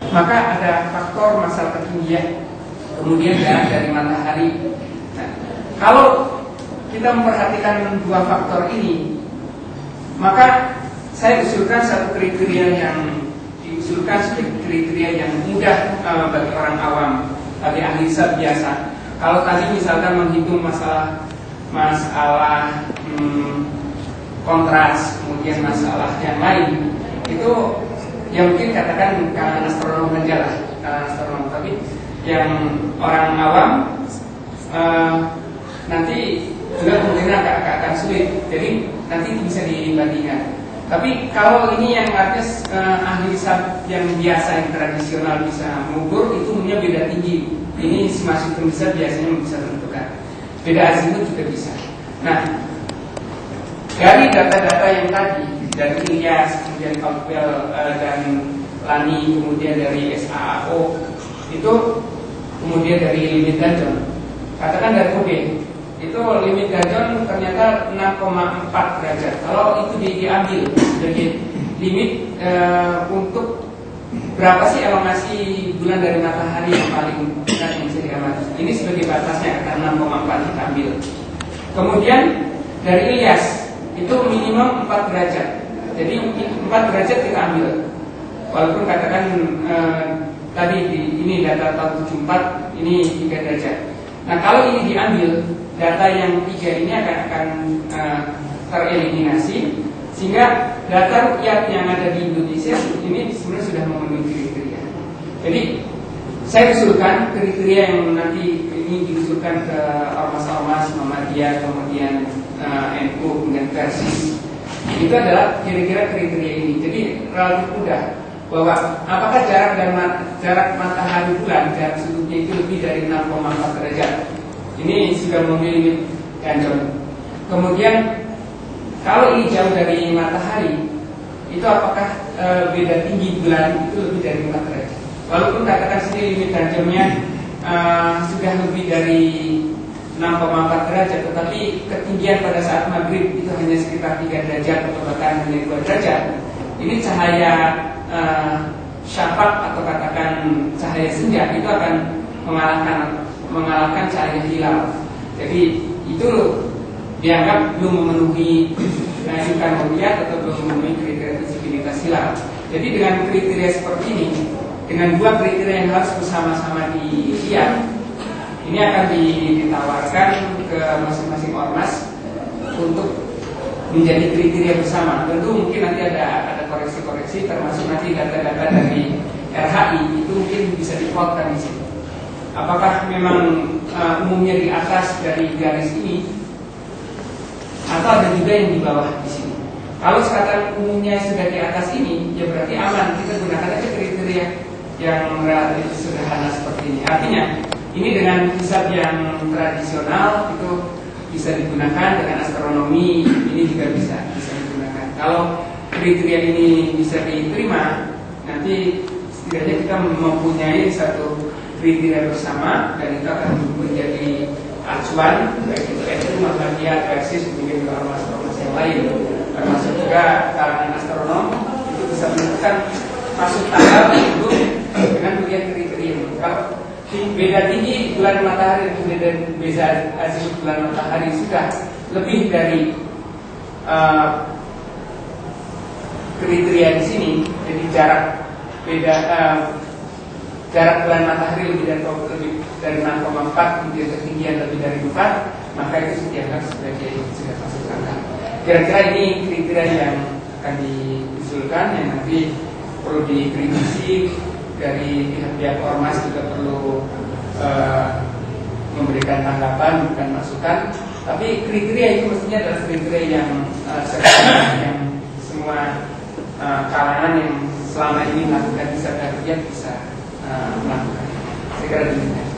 maka ada faktor masalah ketinggian, kemudian jarak dari matahari. Nah, kalau kita memperhatikan dua faktor ini, maka saya usulkan satu kriteria yang diusulkan sebagai kriteria yang mudah bagi orang awam, bagi ahli hisab biasa. Kalau tadi misalkan menghitung masalah kontras, kemudian masalah yang lain, itu ya mungkin katakan kalangan astronom aja lah, kalangan astronom. Tapi yang orang awam nanti juga kemungkinan akan sulit. Jadi nanti itu bisa dibandingkan. Tapi kalau ini yang artinya ahli hisab yang biasa, yang tradisional bisa mengukur, itu umumnya beda tinggi. Ini masih bisa biasanya bisa menentukan. Beda azimut juga bisa. Nah, dari data-data yang tadi, dari Ilyas, kemudian Campbell dan Lani, kemudian dari SAAO, itu kemudian dari limit Danjon. Katakan dari OB, itu limit Danjon ternyata 6,4 derajat. Kalau itu diambil sebagai limit untuk berapa sih elongasi bulan dari matahari yang paling dekat yang bisa diamati. Ini sebagai batasnya, karena 6,4 kita ambil. Kemudian dari Ilyas itu minimum 4 derajat. Jadi 4 derajat kita ambil. Walaupun katakan tadi ini data tahun 74, ini 3 derajat. Nah, kalau ini diambil, data yang 3 ini akan tereliminasi, sehingga data rukyat yang ada di Indonesia ini sebenarnya sudah memenuhi kriteria. Jadi saya usulkan kriteria yang nanti ini diusulkan ke ormas-ormas Muhammadiyah, kemudian NU, kemudian Persis. Itu adalah kira-kira kriteria ini. Jadi relatif mudah bahwa apakah jarak matahari bulan, jarak sudutnya itu lebih dari 6,4 derajat. Ini sudah memilih Danjon. Kemudian kalau ini jauh dari matahari, itu apakah beda tinggi bulan itu lebih dari 4 derajat. Walaupun katakan sini limit Danjonnya sudah lebih dari 6,4 derajat, tetapi ketinggian pada saat maghrib itu hanya sekitar 3 derajat atau bahkan hanya 2 derajat. Ini cahaya syafaq atau katakan cahaya senja itu akan mengalahkan cahaya hilal. Jadi itu dianggap belum memenuhi rujukan rukyat atau belum memenuhi kriteria visibilitas hilal. Jadi dengan kriteria seperti ini, dengan dua kriteria yang harus bersama-sama dilihat, ini akan ditawarkan ke masing-masing ormas untuk menjadi kriteria bersama. Tentu mungkin nanti ada koreksi-koreksi, termasuk nanti data-data dari RHI itu mungkin bisa dipotkan di sini. Apakah memang umumnya di atas dari garis ini, atau ada juga yang di bawah di sini? Kalau sekarang umumnya sudah di atas ini, ya berarti aman. Kita gunakan aja kriteria yang relatif sederhana seperti ini. Artinya ini dengan hisab yang tradisional itu bisa digunakan, dengan astronomi ini juga bisa digunakan. Kalau kriteria ini bisa diterima, nanti setidaknya kita mempunyai satu kriteria bersama, dan itu akan menjadi acuan baik itu NU, Muhammadiyah, Persis, mungkin juga ormas-ormas yang lain, termasuk juga kalangan astronom, itu bisa menentukan masuk tanggal itu dengan melihat kriteria. Kalau beda tinggi bulan matahari dan beda azimut bulan matahari sudah lebih dari kriteria di sini, jadi jarak bulan matahari lebih dari 6,4, kemudian ketinggian lebih dari 4, maka itu dianggap sebagai sudah masuk akal. Kira-kira ini kriteria yang akan diusulkan, yang nanti perlu dikritisi dari pihak-pihak ormas, juga perlu memberikan tanggapan, memberikan masukan. Tapi kriteria itu mestinya adalah kriteria yang yang semua kalangan yang selama ini melakukan hisab dan rukyat bisa melakukan. Saya kira demikian.